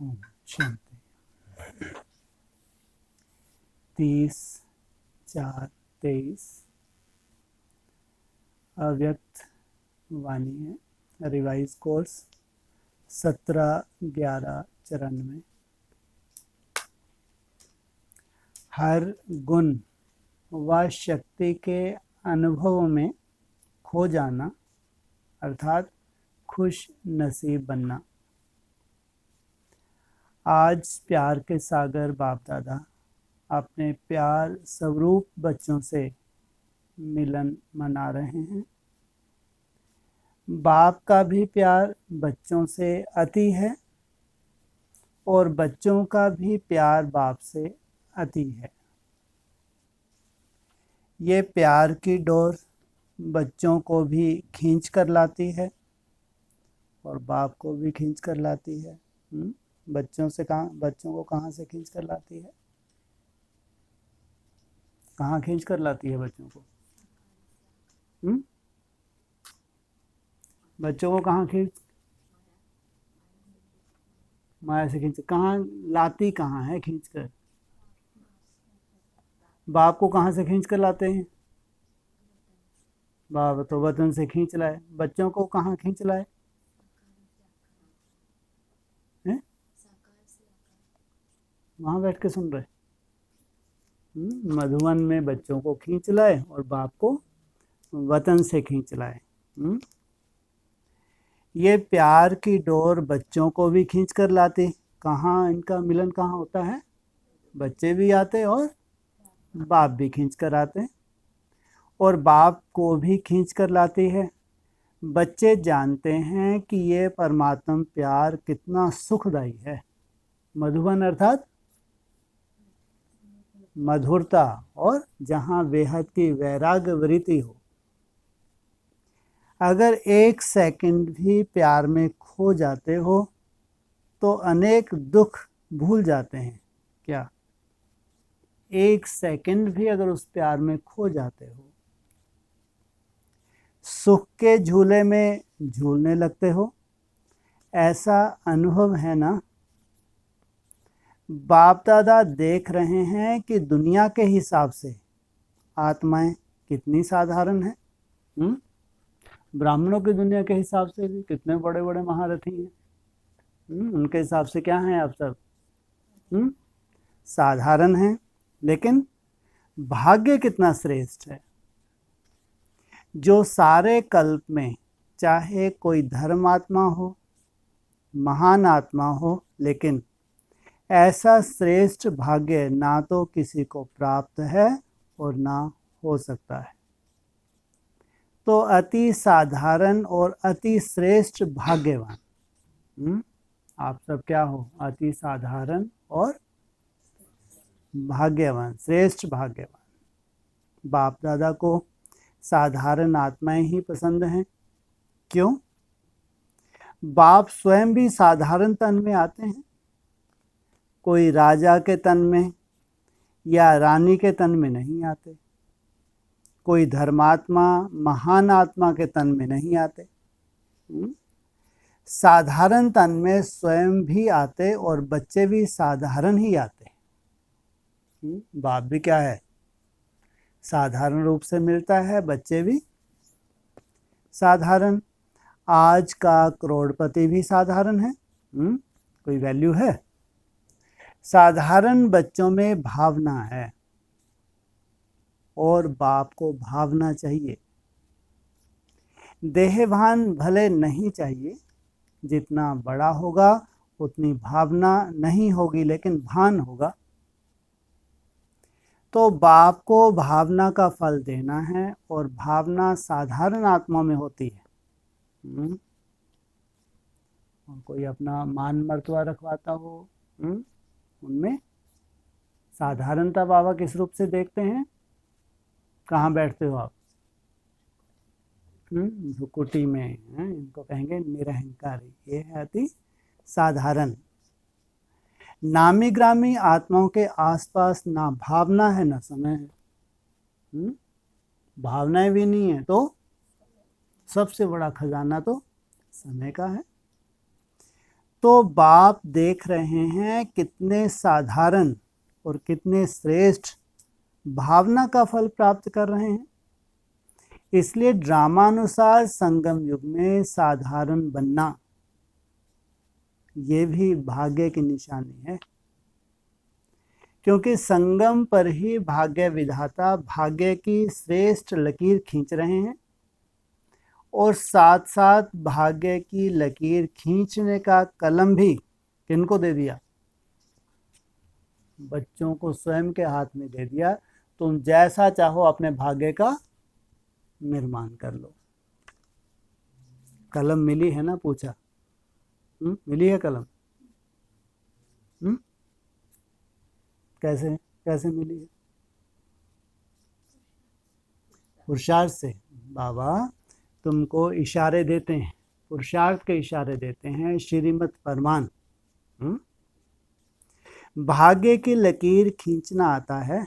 ओम शांति। 30/4/23 अव्यक्त वाणी है। Revise course 17/11/94। हर गुण व शक्ति के अनुभव में खो जाना अर्थात खुश नसीब बनना। आज प्यार के सागर बाप दादा अपने प्यार स्वरूप बच्चों से मिलन मना रहे हैं। बाप का भी प्यार बच्चों से अति है और बच्चों का भी प्यार बाप से अति है। ये प्यार की डोर बच्चों को भी खींच कर लाती है और बाप को भी खींच कर लाती है। बच्चों को कहाँ से खींच कर लाती है? कहाँ खींच कर लाती है बच्चों को? बच्चों को कहाँ माया से खींच, कहाँ लाती, कहाँ है खींच कर? बाप को कहाँ से खींच कर लाते हैं? बाप तो वतन से खींच लाए। बच्चों को कहाँ खींच लाए? वहाँ बैठ के सुन रहे। मधुवन में बच्चों को खींच लाए और बाप को वतन से खींच लाए। ये प्यार की डोर बच्चों को भी खींच कर लाती। कहाँ इनका मिलन कहाँ होता है? बच्चे भी आते और बाप भी खींच कर आते और बाप को भी खींच कर लाती है। बच्चे जानते हैं कि ये परमात्मा प्यार कितना सुखदायी है। मधुवन अर्थात मधुरता, और जहाँ बेहद की वैराग्य वृत्ति हो। अगर 1 सेकंड भी प्यार में खो जाते हो तो अनेक दुख भूल जाते हैं। क्या 1 सेकंड भी अगर उस प्यार में खो जाते हो, सुख के झूले में झूलने लगते हो, ऐसा अनुभव है ना? बाप दादा देख रहे हैं कि दुनिया के हिसाब से आत्माएं कितनी साधारण हैं। ब्राह्मणों की दुनिया के हिसाब से भी कितने बड़े बड़े महारथी हैं। उनके हिसाब से क्या हैं आप सब? साधारण हैं, लेकिन भाग्य कितना श्रेष्ठ है। जो सारे कल्प में चाहे कोई धर्मात्मा हो, महान आत्मा हो, लेकिन ऐसा श्रेष्ठ भाग्य ना तो किसी को प्राप्त है और ना हो सकता है। तो अति साधारण और अति श्रेष्ठ भाग्यवान आप सब क्या हो? अति साधारण और भाग्यवान, श्रेष्ठ भाग्यवान। बाप दादा को साधारण आत्माएं ही पसंद हैं। क्यों? बाप स्वयं भी साधारण तन में आते हैं। कोई राजा के तन में या रानी के तन में नहीं आते। कोई धर्मात्मा, महान आत्मा के तन में नहीं आते। साधारण तन में स्वयं भी आते और बच्चे भी साधारण ही आते। बाप भी क्या है? साधारण रूप से मिलता है, बच्चे भी साधारण। आज का करोड़पति भी साधारण है। कोई वैल्यू है? साधारण बच्चों में भावना है और बाप को भावना चाहिए। देहभान भले नहीं चाहिए, जितना बड़ा होगा उतनी भावना नहीं होगी, लेकिन भान होगा। तो बाप को भावना का फल देना है और भावना साधारण आत्मा में होती है। कोई अपना मान मर्तबा रखवाता हो, उनमें साधारणता बाबा किस रूप से देखते हैं? कहाँ बैठते हो आप? भुकुटी में। इनको कहेंगे निरहंकारी। ये है अति साधारण। नामी ग्रामी आत्माओं के आसपास ना भावना है ना समय है। भावनाएं भी नहीं है तो सबसे बड़ा खजाना तो समय का है। तो बाप देख रहे हैं कितने साधारण और कितने श्रेष्ठ भावना का फल प्राप्त कर रहे हैं। इसलिए ड्रामानुसार संगम युग में साधारण बनना ये भी भाग्य की निशानी है, क्योंकि संगम पर ही भाग्य विधाता भाग्य की श्रेष्ठ लकीर खींच रहे हैं और साथ साथ भाग्य की लकीर खींचने का कलम भी किनको दे दिया? बच्चों को स्वयं के हाथ में दे दिया। तुम जैसा चाहो अपने भाग्य का निर्माण कर लो। कलम मिली है ना? पूछा मिली है कलम? कैसे कैसे मिली है? पुरुषार्थ से। बाबा तुमको इशारे देते हैं, पुरुषार्थ के इशारे देते हैं, श्रीमत फरमान। भाग्य की लकीर खींचना आता है।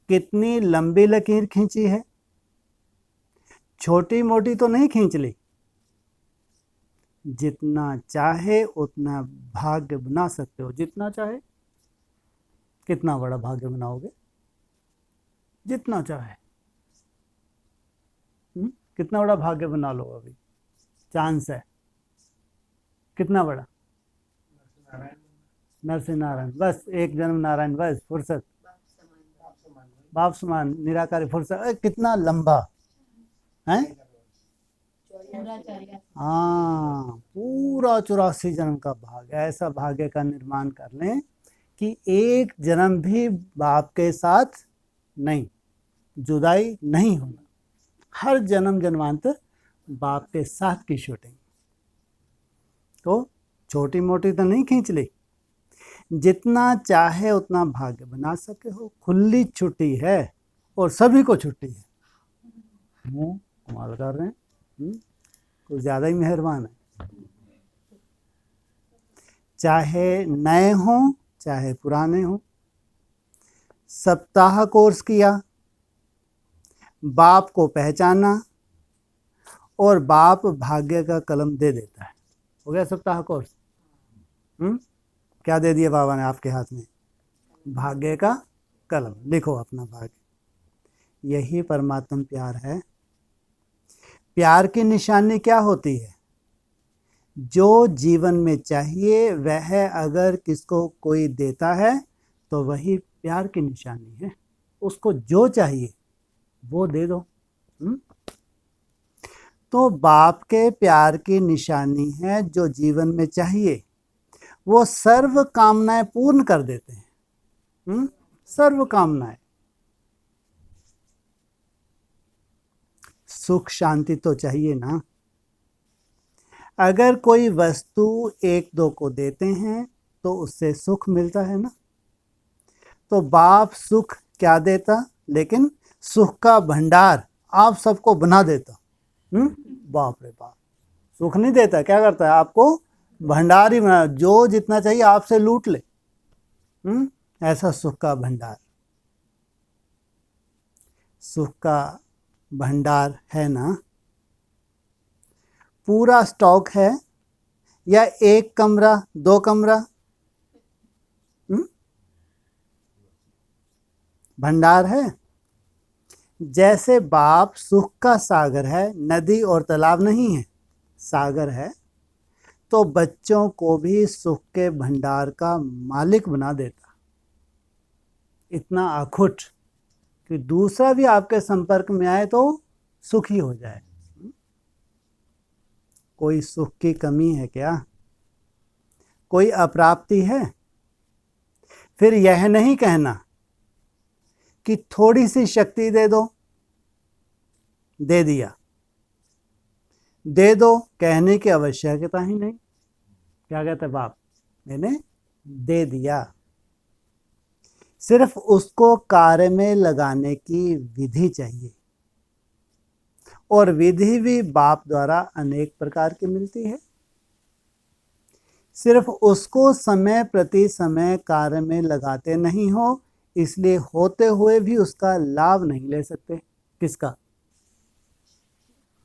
कितनी लंबी लकीर खींची है, छोटी मोटी तो नहीं खींच ली। जितना चाहे उतना भाग्य बना सकते हो, जितना चाहे। कितना बड़ा भाग्य बनाओगे? जितना चाहे। कितना बड़ा भाग्य बना लो, अभी चांस है। कितना बड़ा? नरसिंह नारायण, बस एक जन्म नारायण, बस फुर्सत, बाप समान निराकारी फुर्सत। कितना लंबा है? हाँ, पूरा 84 जन्म का भाग्य। ऐसा भाग्य का निर्माण कर लें कि एक जन्म भी बाप के साथ नहीं, जुदाई नहीं होना। हर जन्म जन्मांतर बाप के साथ की शूटिंग। तो छोटी मोटी तो नहीं खींच ली, जितना चाहे उतना भाग्य बना सके हो। खुली छुट्टी है और सभी को छुट्टी है। कमाल कर रहे हैं, कुछ ज़्यादा ही मेहरबान है। चाहे नए हों चाहे पुराने हों, सप्ताह कोर्स किया, बाप को पहचाना और बाप भाग्य का कलम दे देता है। हो गया सप्ताह कोर्स। क्या दे दिया बाबा ने आपके हाथ में? भाग्य का कलम। लिखो अपना भाग्य। यही परमात्मा प्यार है। प्यार की निशानी क्या होती है? जो जीवन में चाहिए वह अगर किसको कोई देता है तो वही प्यार की निशानी है। उसको जो चाहिए वो दे दो। तो बाप के प्यार की निशानी है, जो जीवन में चाहिए वो सर्व कामनाएं पूर्ण कर देते हैं। सर्व कामनाएं। सुख शांति तो चाहिए ना। अगर कोई वस्तु एक दो को देते हैं तो उससे सुख मिलता है ना। तो बाप सुख क्या देता, लेकिन सुख का भंडार आप सबको बना देता। बाप रे बाप, सुख नहीं देता, क्या करता है? आपको भंडार ही बना, जो जितना चाहिए आपसे लूट ले। ऐसा सुख का भंडार। सुख का भंडार है ना। पूरा स्टॉक है या एक कमरा, दो कमरा? भंडार है। जैसे बाप सुख का सागर है, नदी और तालाब नहीं है, सागर है, तो बच्चों को भी सुख के भंडार का मालिक बना देता। इतना अखुट कि दूसरा भी आपके संपर्क में आए तो सुखी हो जाए। कोई सुख की कमी है क्या? कोई अप्राप्ति है? फिर यह नहीं कहना कि थोड़ी सी शक्ति दे दो, दे दिया। दे दो कहने की आवश्यकता ही नहीं। क्या कहते बाप? मैंने दे दिया। सिर्फ उसको कार्य में लगाने की विधि चाहिए, और विधि भी बाप द्वारा अनेक प्रकार की मिलती है। सिर्फ उसको समय प्रति समय कार्य में लगाते नहीं हो, इसलिए होते हुए भी उसका लाभ नहीं ले सकते। किसका?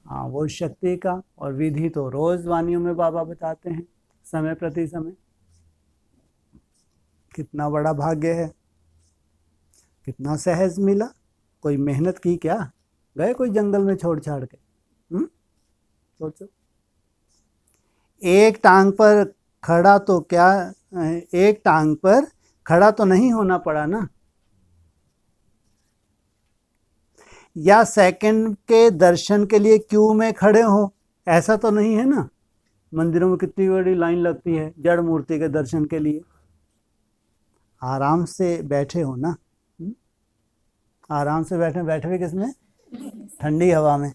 हाँ, वो शक्ति का। और विधि तो रोज वानियों में बाबा बताते हैं, समय प्रति समय। कितना बड़ा भाग्य है, कितना सहज मिला। कोई मेहनत की क्या, गए कोई जंगल में छोड़ छाड़ के? सोचो, एक टांग पर खड़ा तो क्या, एक टांग पर खड़ा तो नहीं होना पड़ा ना। या सेकंड के दर्शन के लिए क्यू में खड़े हो, ऐसा तो नहीं है ना। मंदिरों में कितनी बड़ी लाइन लगती है जड़ मूर्ति के दर्शन के लिए। आराम से बैठे हो ना। आराम से बैठे, बैठे हुए किसमें? ठंडी हवा में।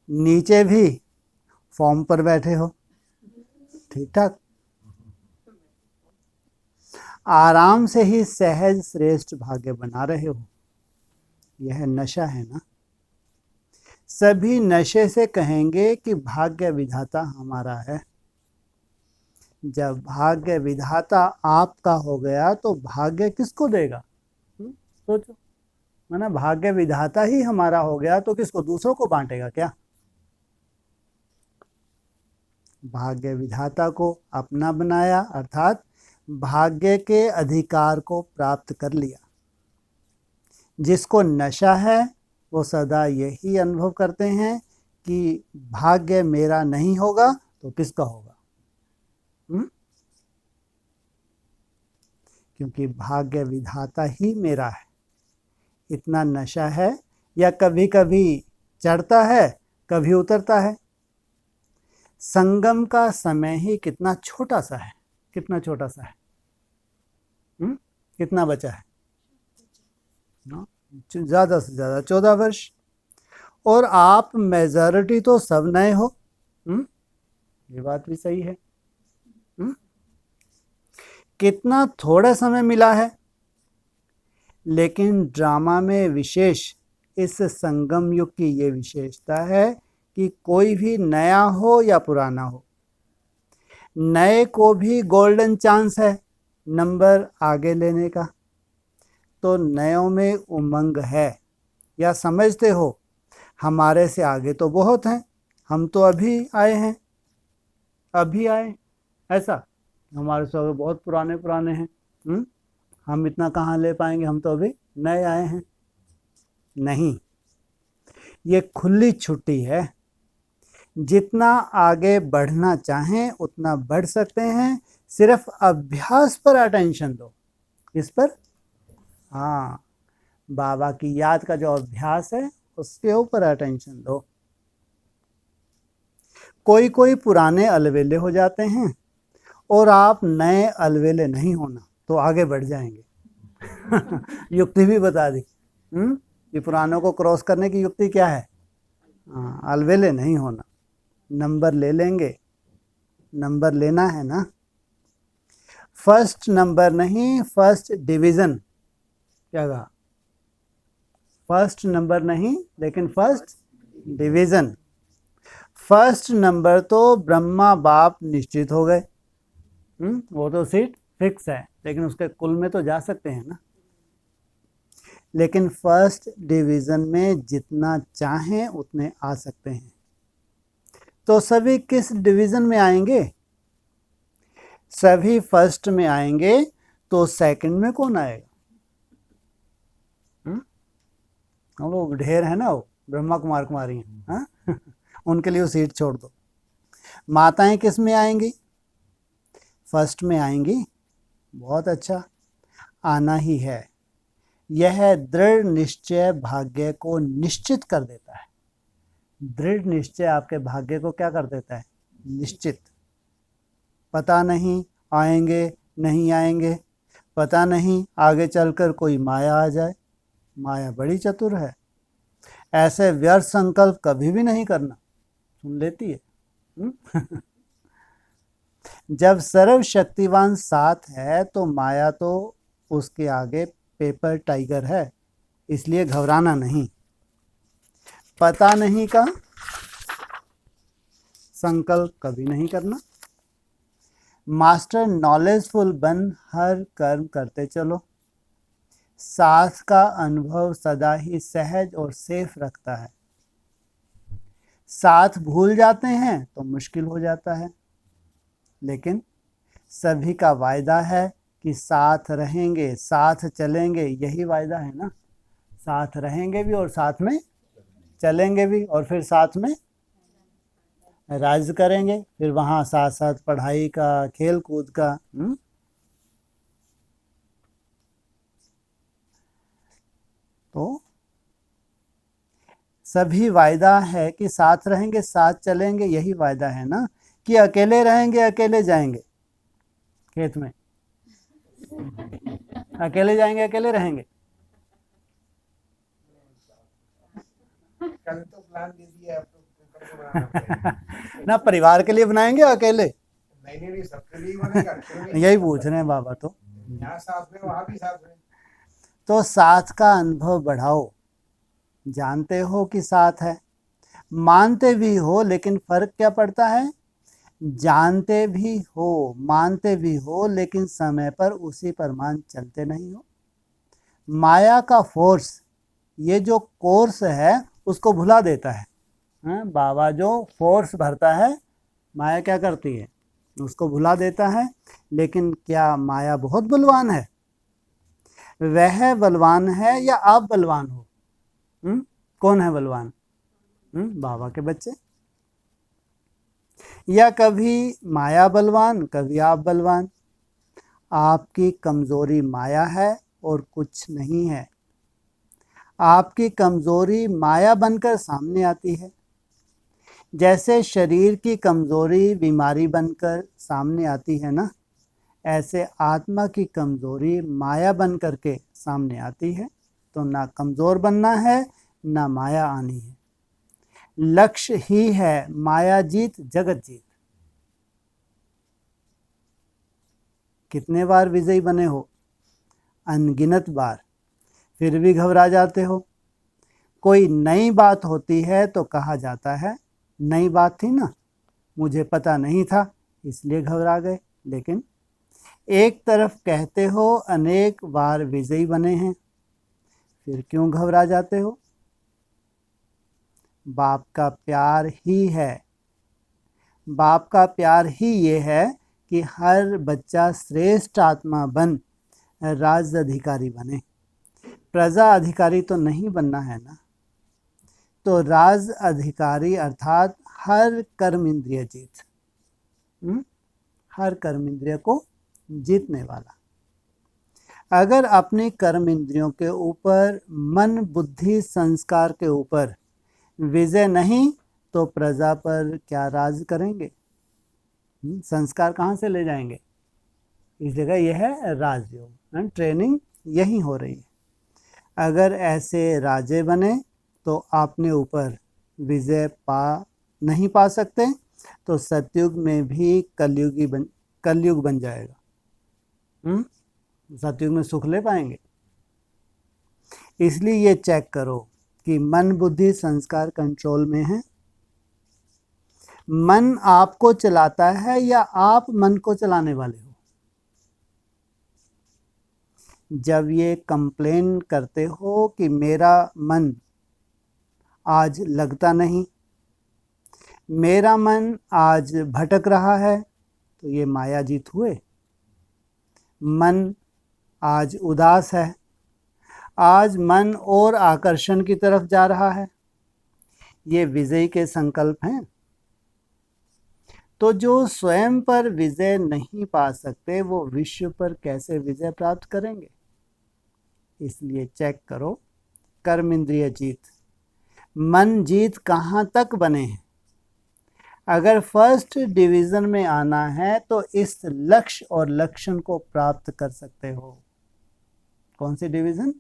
नीचे भी फॉर्म पर बैठे हो, ठीक ठाक। आराम से ही सहज श्रेष्ठ भाग्य बना रहे हो। यह नशा है ना। सभी नशे से कहेंगे कि भाग्य विधाता हमारा है। जब भाग्य विधाता आपका हो गया तो भाग्य किसको देगा? सोचो, माना भाग्य विधाता ही हमारा हो गया तो किसको, दूसरों को बांटेगा क्या? भाग्य विधाता को अपना बनाया, अर्थात भाग्य के अधिकार को प्राप्त कर लिया। जिसको नशा है वो सदा यही अनुभव करते हैं कि भाग्य मेरा नहीं होगा तो किसका होगा? क्योंकि भाग्य विधाता ही मेरा है। इतना नशा है, या कभी कभी चढ़ता है कभी उतरता है। संगम का समय ही कितना छोटा सा है, कितना छोटा सा है। कितना बचा है? ज़्यादा से ज़्यादा 14 वर्ष। और आप मेजॉरिटी तो सब नए हो। ये बात भी सही है। कितना थोड़ा समय मिला है, लेकिन ड्रामा में विशेष इस संगम युग की ये विशेषता है कि कोई भी नया हो या पुराना हो, नए को भी गोल्डन चांस है नंबर आगे लेने का। तो नयों में उमंग है, या समझते हो हमारे से आगे तो बहुत हैं, हम तो अभी आए हैं, अभी आए, ऐसा हमारे से आगे बहुत पुराने पुराने हैं। हम इतना कहाँ ले पाएंगे, हम तो अभी नए आए हैं। नहीं, ये खुली छुट्टी है। जितना आगे बढ़ना चाहें उतना बढ़ सकते हैं, सिर्फ अभ्यास पर अटेंशन दो। किस पर? हाँ, बाबा की याद का जो अभ्यास है उसके ऊपर अटेंशन दो। कोई कोई पुराने अलवेले हो जाते हैं और आप नए अलवेले नहीं होना तो आगे बढ़ जाएंगे। युक्ति भी बता दी। ये पुरानों को क्रॉस करने की युक्ति क्या है? हाँ, अलवेले नहीं होना। नंबर ले लेंगे, नंबर लेना है ना। फर्स्ट नंबर नहीं, फर्स्ट डिवीजन। क्या कहा? फर्स्ट नंबर नहीं, लेकिन फर्स्ट डिवीजन। फर्स्ट नंबर तो ब्रह्मा बाप निश्चित हो गए। वो तो सीट फिक्स है, लेकिन उसके कुल में तो जा सकते हैं ना। लेकिन फर्स्ट डिवीजन में जितना चाहें उतने आ सकते हैं। तो सभी किस डिवीजन में आएंगे? सभी फर्स्ट में आएंगे, तो सेकंड में कौन आएगा? हम लोग ढेर है ना, वो ब्रह्मा कुमार कुमारी हैं, उनके लिए वो सीट छोड़ दो। माताएं किस में आएंगी? फर्स्ट में आएंगी। बहुत अच्छा, आना ही है। यह दृढ़ निश्चय भाग्य को निश्चित कर देता है। दृढ़ निश्चय आपके भाग्य को क्या कर देता है? निश्चित। पता नहीं आएंगे नहीं आएंगे, पता नहीं आगे चलकर कोई माया आ जाए। माया बड़ी चतुर है, ऐसे व्यर्थ संकल्प कभी भी नहीं करना, सुन लेती है। जब सर्वशक्तिवान साथ है तो माया तो उसके आगे पेपर टाइगर है, इसलिए घबराना नहीं। पता नहीं का संकल्प कभी नहीं करना। मास्टर नॉलेजफुल बन हर कर्म करते चलो। साथ का अनुभव सदा ही सहज और सेफ रखता है। साथ भूल जाते हैं तो मुश्किल हो जाता है। लेकिन सभी का वायदा है कि साथ रहेंगे, साथ चलेंगे, यही वायदा है ना। साथ रहेंगे भी और साथ में चलेंगे भी, और फिर साथ में राज करेंगे, फिर वहाँ साथ साथ पढ़ाई का, खेल कूद का। तो सभी वायदा है कि साथ रहेंगे, साथ चलेंगे, यही वायदा है ना, कि अकेले रहेंगे, अकेले जाएंगे खेत में, अकेले जाएंगे, अकेले रहेंगे। कल तो प्लान दे दिया, अब तो कल को बनाना पड़ेगा। ना परिवार के लिए बनाएंगे अकेले? नहीं नहीं नहीं, सबके लिए बनेगा, क्यों नहीं? यही पूछ रहे हैं बाबा तो। यहाँ साथ में वहाँ भी साथ में। तो साथ का अनुभव बढ़ाओ। जानते हो कि साथ है, मानते भी हो, लेकिन फर्क क्या पड़ता है? जानते भी हो, मानते भी हो, लेकिन समय पर उसी पर मान चलते नहीं हो। माया का फोर्स, ये जो कोर्स है उसको भुला देता है। बाबा जो फोर्स भरता है, माया क्या करती है? उसको भुला देता है। लेकिन क्या माया बहुत बलवान है? वह बलवान है या आप बलवान हो? कौन है बलवान? बाबा के बच्चे। या कभी माया बलवान, कभी आप बलवान। आपकी कमजोरी माया है और कुछ नहीं है। आपकी कमजोरी माया बनकर सामने आती है। जैसे शरीर की कमजोरी बीमारी बनकर सामने आती है ना, ऐसे आत्मा की कमजोरी माया बन करके सामने आती है। तो ना कमजोर बनना है, ना माया आनी है। लक्ष्य ही है माया जीत, जगत जीत। कितने बार विजयी बने हो? अनगिनत बार। फिर भी घबरा जाते हो। कोई नई बात होती है तो कहा जाता है नई बात थी ना, मुझे पता नहीं था इसलिए घबरा गए। लेकिन एक तरफ कहते हो अनेक बार विजयी बने हैं, फिर क्यों घबरा जाते हो? बाप का प्यार ही है, बाप का प्यार ही ये है कि हर बच्चा श्रेष्ठ आत्मा बन राज्य अधिकारी बने। प्रजा अधिकारी तो नहीं बनना है ना। तो राज अधिकारी अर्थात हर कर्म इंद्रिय जीत, हर कर्म इंद्रिय को जीतने वाला। अगर अपनी कर्म इंद्रियों के ऊपर, मन बुद्धि संस्कार के ऊपर विजय नहीं तो प्रजा पर क्या राज करेंगे? संस्कार कहाँ से ले जाएंगे? इस जगह यह है राजयोग, ट्रेनिंग यही हो रही है। अगर ऐसे राजे बने तो आपने ऊपर विजय नहीं पा सकते, तो सतयुग में भी कलयुग बन जाएगा। सतयुग में सुख ले पाएंगे? इसलिए ये चेक करो कि मन बुद्धि संस्कार कंट्रोल में है। मन आपको चलाता है या आप मन को चलाने वाले हो? जब ये कंप्लेन करते हो कि मेरा मन आज लगता नहीं, मेरा मन आज भटक रहा है, तो ये माया जीत हुए। मन आज उदास है, आज मन और आकर्षण की तरफ जा रहा है, ये विजय के संकल्प हैं। तो जो स्वयं पर विजय नहीं पा सकते, वो विश्व पर कैसे विजय प्राप्त करेंगे? इसलिए चेक करो, कर्म इंद्रिय जीत, मन जीत कहाँ तक बने हैं। अगर फर्स्ट डिवीजन में आना है तो इस लक्ष्य और लक्षण को प्राप्त कर सकते हो। कौन सी डिवीजन?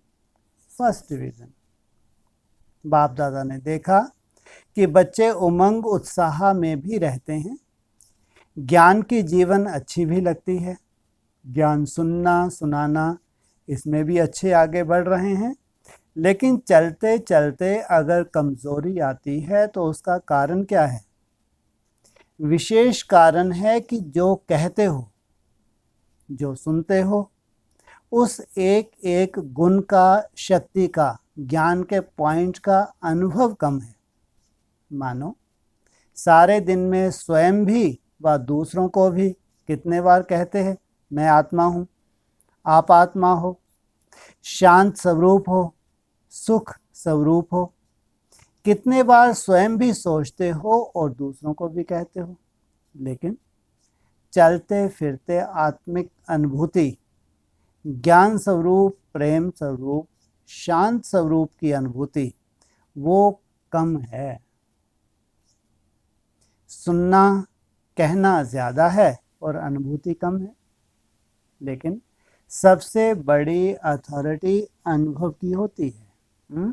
First division. बाप दादा ने देखा कि बच्चे उमंग उत्साह में भी रहते हैं, ज्ञान की जीवन अच्छी भी लगती है, ज्ञान सुनना सुनाना इसमें भी अच्छे आगे बढ़ रहे हैं। लेकिन चलते चलते अगर कमजोरी आती है तो उसका कारण क्या है? विशेष कारण है कि जो कहते हो, जो सुनते हो, उस एक एक गुण का, शक्ति का, ज्ञान के पॉइंट का अनुभव कम है। मानो सारे दिन में स्वयं भी व दूसरों को भी कितने बार कहते हैं मैं आत्मा हूँ, आप आत्मा हो, शांत स्वरूप हो, सुख स्वरूप हो। कितने बार स्वयं भी सोचते हो और दूसरों को भी कहते हो। लेकिन चलते फिरते आत्मिक अनुभूति, ज्ञान स्वरूप, प्रेम स्वरूप, शांत स्वरूप की अनुभूति वो कम है। सुनना कहना ज़्यादा है और अनुभूति कम है। लेकिन सबसे बड़ी अथॉरिटी अनुभव की होती है।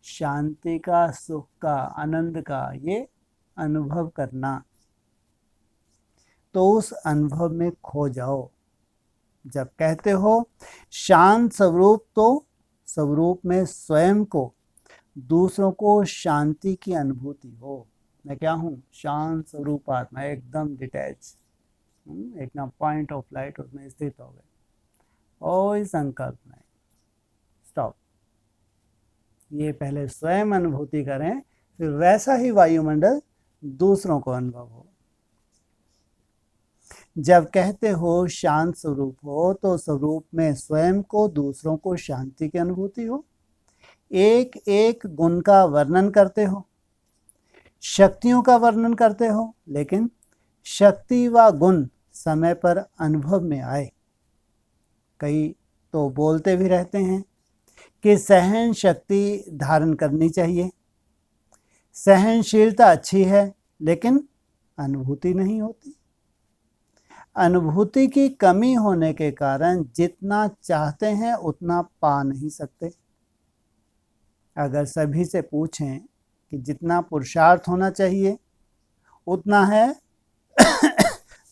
शांति का, सुख का, आनंद का, ये अनुभव करना। तो उस अनुभव में खो जाओ। जब कहते हो शांत स्वरूप, तो स्वरूप में स्वयं को, दूसरों को शांति की अनुभूति हो। मैं क्या हूँ? शांत स्वरूप आत्मा, एकदम डिटैच, एकदम पॉइंट ऑफ लाइट उसमें स्थित हो गए। कोई संकल्प नहीं, स्टॉप। ये पहले स्वयं अनुभूति करें, फिर वैसा ही वायुमंडल दूसरों को अनुभव हो। जब कहते हो शांत स्वरूप हो, तो स्वरूप में स्वयं को, दूसरों को शांति की अनुभूति हो। एक एक गुण का वर्णन करते हो, शक्तियों का वर्णन करते हो, लेकिन शक्ति व गुण समय पर अनुभव में आए। कई तो बोलते भी रहते हैं कि सहन शक्ति धारण करनी चाहिए, सहनशीलता अच्छी है, लेकिन अनुभूति नहीं होती। अनुभूति की कमी होने के कारण जितना चाहते हैं उतना पा नहीं सकते। अगर सभी से पूछें कि जितना पुरुषार्थ होना चाहिए उतना है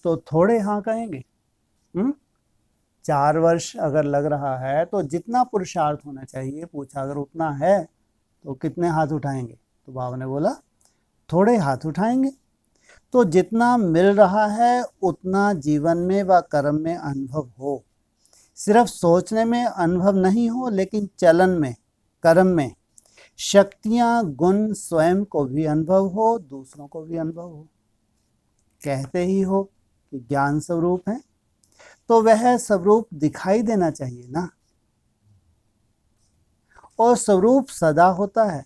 तो थोड़े हाँ कहेंगे। 4 वर्ष अगर लग रहा है तो जितना पुरुषार्थ होना चाहिए पूछा, अगर उतना है तो कितने हाथ उठाएंगे? तो बाबा ने बोला थोड़े हाथ उठाएंगे। तो जितना मिल रहा है उतना जीवन में व कर्म में अनुभव हो। सिर्फ सोचने में अनुभव नहीं हो, लेकिन चलन में, कर्म में शक्तियाँ, गुण स्वयं को भी अनुभव हो, दूसरों को भी अनुभव हो। कहते ही हो कि ज्ञान स्वरूप है, तो वह स्वरूप दिखाई देना चाहिए ना। और स्वरूप सदा होता है,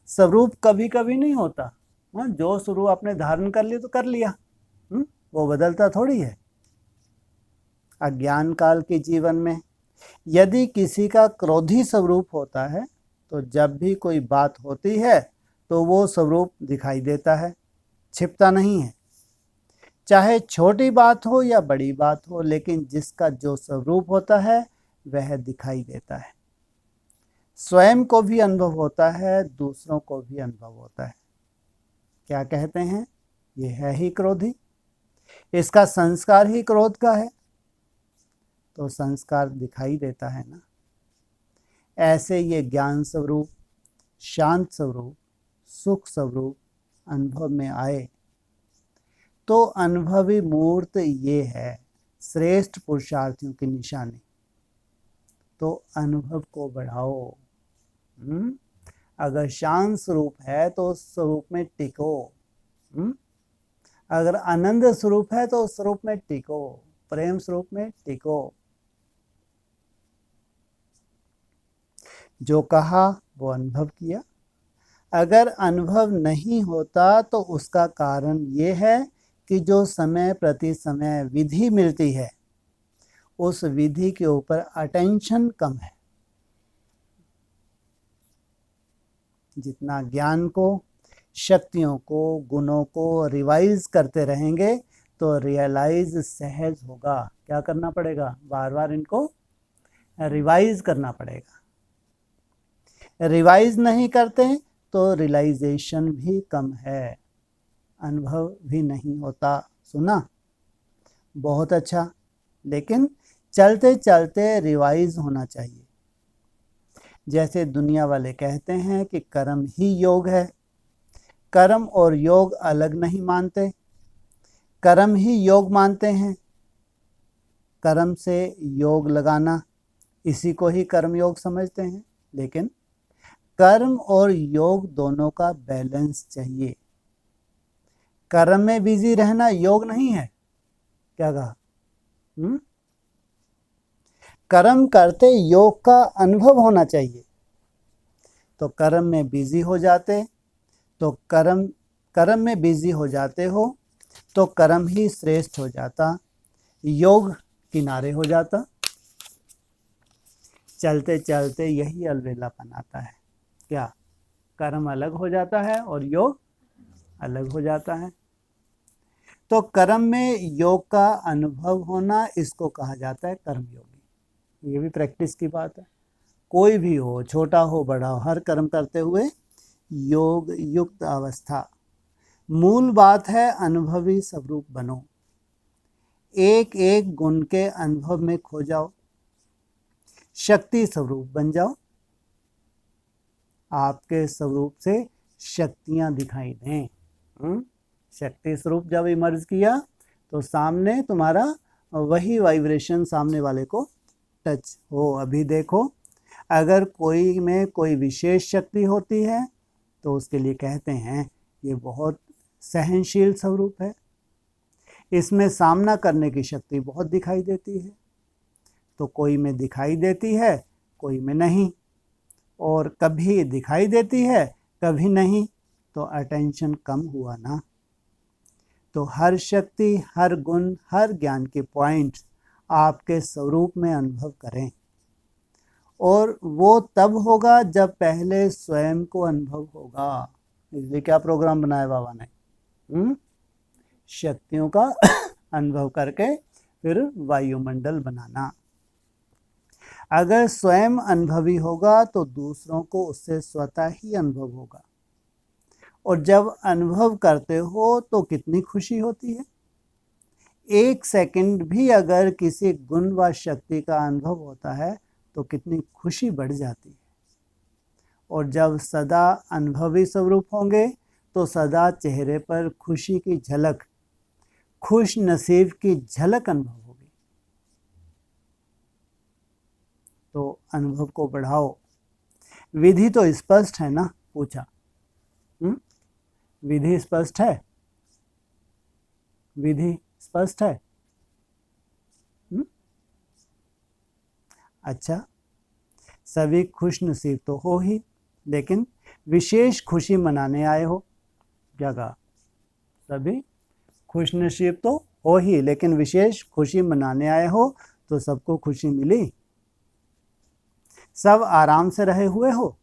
स्वरूप कभी कभी नहीं होता। जो स्वरूप आपने धारण कर लिया तो कर लिया, वो बदलता थोड़ी है। अज्ञान काल के जीवन में यदि किसी का क्रोधी स्वरूप होता है, तो जब भी कोई बात होती है तो वो स्वरूप दिखाई देता है, छिपता नहीं है। चाहे छोटी बात हो या बड़ी बात हो, लेकिन जिसका जो स्वरूप होता है वह दिखाई देता है। स्वयं को भी अनुभव होता है, दूसरों को भी अनुभव होता है। क्या कहते हैं? ये है ही क्रोधी, इसका संस्कार ही क्रोध का है, तो संस्कार दिखाई देता है ना। ऐसे ये ज्ञान स्वरूप, शांत स्वरूप, सुख स्वरूप अनुभव में आए तो अनुभवी मूर्त ये है श्रेष्ठ पुरुषार्थियों की निशानी। तो अनुभव को बढ़ाओ। अगर शांत स्वरूप है तो स्वरूप में टिको। अगर आनंद स्वरूप है तो स्वरूप में टिको, प्रेम स्वरूप में टिको। जो कहा वो अनुभव किया। अगर अनुभव नहीं होता तो उसका कारण ये है कि जो समय प्रति समय विधि मिलती है उस विधि के ऊपर अटेंशन कम है। जितना ज्ञान को, शक्तियों को, गुणों को रिवाइज करते रहेंगे तो रियलाइज सहज होगा। क्या करना पड़ेगा? बार बार इनको रिवाइज करना पड़ेगा। रिवाइज नहीं करते तो रियलाइजेशन भी कम है, अनुभव भी नहीं होता। सुना? बहुत अच्छा, लेकिन चलते चलते रिवाइज होना चाहिए। जैसे दुनिया वाले कहते हैं कि कर्म ही योग है, कर्म और योग अलग नहीं मानते, कर्म ही योग मानते हैं। कर्म से योग लगाना, इसी को ही कर्म योग समझते हैं। लेकिन कर्म और योग दोनों का बैलेंस चाहिए। कर्म में बिजी रहना योग नहीं है। क्या कहा? कर्म करते योग का अनुभव होना चाहिए। तो कर्म में बिजी हो जाते, तो कर्म में बिजी हो जाते हो तो कर्म ही श्रेष्ठ हो जाता, योग किनारे हो जाता। चलते चलते यही अलबेलापन आता है। क्या? कर्म अलग हो जाता है और योग अलग हो जाता है। तो कर्म में योग का अनुभव होना, इसको कहा जाता है कर्मयोगी। ये भी प्रैक्टिस की बात है। कोई भी हो, छोटा हो बड़ा हो, हर कर्म करते हुए योग युक्त अवस्था। मूल बात है अनुभवी स्वरूप बनो, एक एक गुण के अनुभव में खो जाओ, शक्ति स्वरूप बन जाओ। आपके स्वरूप से शक्तियां दिखाई दें। शक्ति स्वरूप जब इमर्ज किया तो सामने तुम्हारा वही वाइब्रेशन सामने वाले को टच हो। अभी देखो, अगर कोई में कोई विशेष शक्ति होती है तो उसके लिए कहते हैं ये बहुत सहनशील स्वरूप है, इसमें सामना करने की शक्ति बहुत दिखाई देती है। तो कोई में दिखाई देती है, कोई में नहीं, और कभी दिखाई देती है कभी नहीं, तो अटेंशन कम हुआ ना। तो हर शक्ति, हर गुण, हर ज्ञान के पॉइंट्स आपके स्वरूप में अनुभव करें। और वो तब होगा जब पहले स्वयं को अनुभव होगा। इसलिए क्या प्रोग्राम बनाया बाबा ने? शक्तियों का अनुभव करके फिर वायुमंडल बनाना। अगर स्वयं अनुभवी होगा तो दूसरों को उससे स्वतः ही अनुभव होगा। और जब अनुभव करते हो तो कितनी खुशी होती है। एक सेकंड भी अगर किसी गुण व शक्ति का अनुभव होता है तो कितनी खुशी बढ़ जाती है। और जब सदा अनुभवी स्वरूप होंगे तो सदा चेहरे पर खुशी की झलक, खुश नसीब की झलक अनुभव होगी। तो अनुभव को बढ़ाओ। विधि तो स्पष्ट है ना? पूछा। विधि स्पष्ट है? विधि स्पष्ट है? अच्छा, सभी खुश नसीब तो हो ही, लेकिन विशेष खुशी मनाने आए हो। क्या कहा? सभी खुश नसीब तो हो ही, लेकिन विशेष खुशी मनाने आए हो। तो सबको खुशी मिली, सब आराम से रहे हुए हो।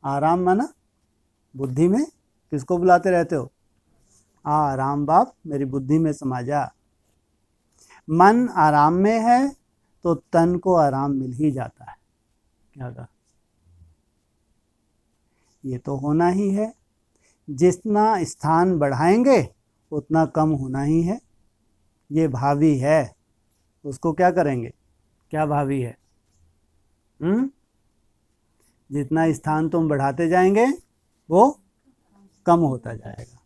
आराम माना बुद्धि में किसको बुलाते रहते हो? आराम बाप मेरी बुद्धि में समा जा। मन आराम में है तो तन को आराम मिल ही जाता है। क्या कहा? ये तो होना ही है। जितना स्थान बढ़ाएंगे उतना कम होना ही है। ये भावी है, उसको क्या करेंगे? क्या भावी है? जितना स्थान तुम बढ़ाते जाएंगे वो कम होता जाएगा।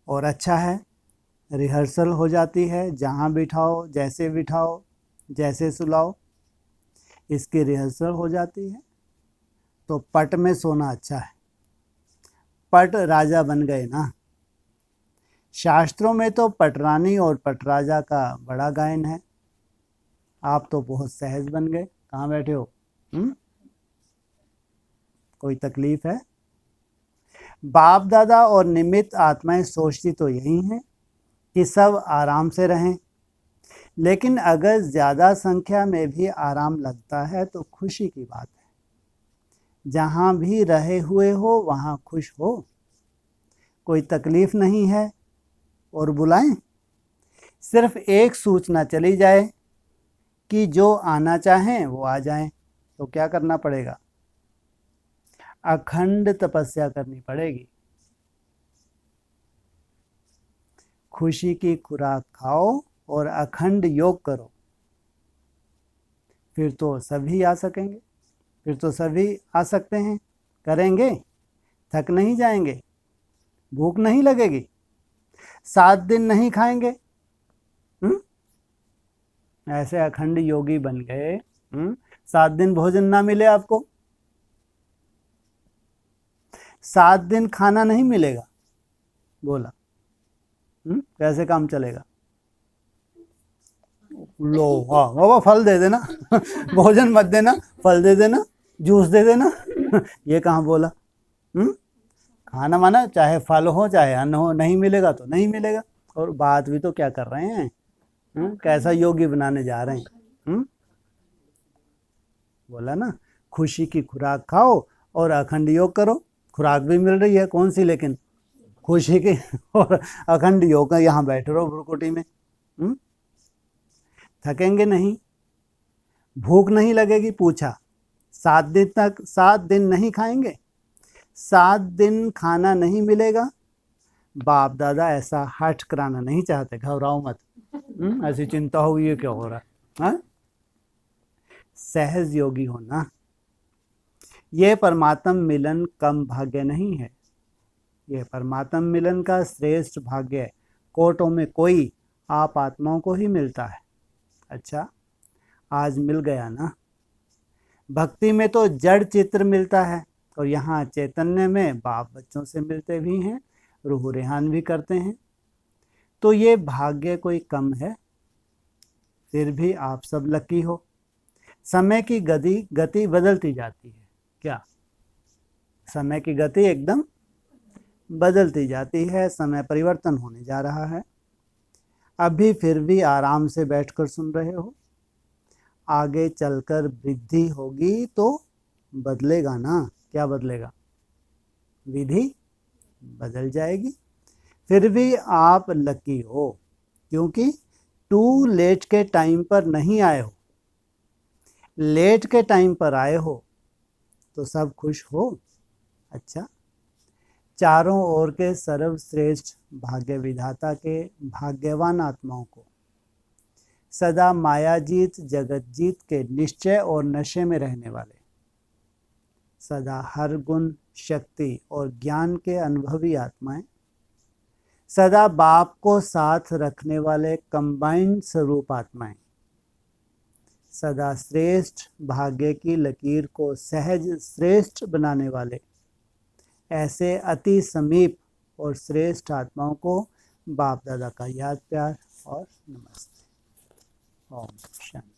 और अच्छा है, रिहर्सल हो जाती है। जहाँ बिठाओ, जैसे बिठाओ, जैसे सुलाओ, इसकी रिहर्सल हो जाती है। तो पट में सोना अच्छा है। पट राजा बन गए ना। शास्त्रों में तो पटरानी और पटराजा का बड़ा गायन है। आप तो बहुत सहज बन गए। कहाँ बैठे हो? कोई तकलीफ है? बाप दादा और निमित्त आत्माएं सोचती तो यही हैं कि सब आराम से रहें। लेकिन अगर ज़्यादा संख्या में भी आराम लगता है तो खुशी की बात है। जहाँ भी रहे हुए हो वहाँ खुश हो, कोई तकलीफ नहीं है। और बुलाएं, सिर्फ एक सूचना चली जाए कि जो आना चाहें वो आ जाएं, तो क्या करना पड़ेगा? अखंड तपस्या करनी पड़ेगी। खुशी की खुराक खाओ और अखंड योग करो, फिर तो सभी आ सकेंगे। फिर तो सभी आ सकते हैं। करेंगे, थक नहीं जाएंगे, भूख नहीं लगेगी, 7 दिन नहीं खाएंगे। ऐसे अखंड योगी बन गए, 7 दिन भोजन ना मिले आपको। 7 दिन खाना नहीं मिलेगा, बोला कैसे काम चलेगा? लो हाँ बाबा फल दे देना भोजन मत देना, फल दे देना, जूस दे देना ये कहाँ बोला? खाना माना चाहे फल हो चाहे अन्न हो, नहीं मिलेगा तो नहीं मिलेगा। और बात भी तो क्या कर रहे हैं, कैसा योगी बनाने जा रहे हैं? बोला ना खुशी की खुराक खाओ और अखंड योग करो। खुराक भी मिल रही है कौन सी, लेकिन खुशी की और अखंड योग का। यहाँ बैठे रहो भ्रुकुटी में, थकेंगे नहीं, भूख नहीं लगेगी। पूछा 7 दिन नहीं खाएंगे, 7 दिन खाना नहीं मिलेगा। बाप दादा ऐसा हठ कराना नहीं चाहते, घबराओ मत। ऐसी चिंता हो ये क्या हो रहा है? सहज योगी होना, ये परमात्म मिलन कम भाग्य नहीं है, ये परमात्म मिलन का श्रेष्ठ भाग्य कोटों में कोई आप आत्माओं को ही मिलता है। अच्छा आज मिल गया ना। भक्ति में तो जड़ चित्र मिलता है और यहाँ चैतन्य में बाप बच्चों से मिलते भी हैं, रूह रेहान भी करते हैं। तो ये भाग्य कोई कम है? फिर भी आप सब लकी हो। समय की गति बदलती जाती है। क्या समय की गति एकदम बदलती जाती है, समय परिवर्तन होने जा रहा है। अभी फिर भी आराम से बैठकर सुन रहे हो, आगे चलकर वृद्धि होगी तो बदलेगा ना। क्या बदलेगा? विधि बदल जाएगी। फिर भी आप लकी हो, क्योंकि टू लेट के टाइम पर नहीं आए हो, लेट के टाइम पर आए हो तो सब खुश हो। अच्छा चारों ओर के सर्वश्रेष्ठ भाग्य विधाता के भाग्यवान आत्माओं को सदा मायाजीत जगत जीत के निश्चय और नशे में रहने वाले, सदा हर गुण शक्ति और ज्ञान के अनुभवी आत्माएं, सदा बाप को साथ रखने वाले कंबाइंड स्वरूप आत्माएं, सदा श्रेष्ठ भाग्य की लकीर को सहज श्रेष्ठ बनाने वाले ऐसे अति समीप और श्रेष्ठ आत्माओं को बाप दादा का याद प्यार और नमस्ते। ओम शांति।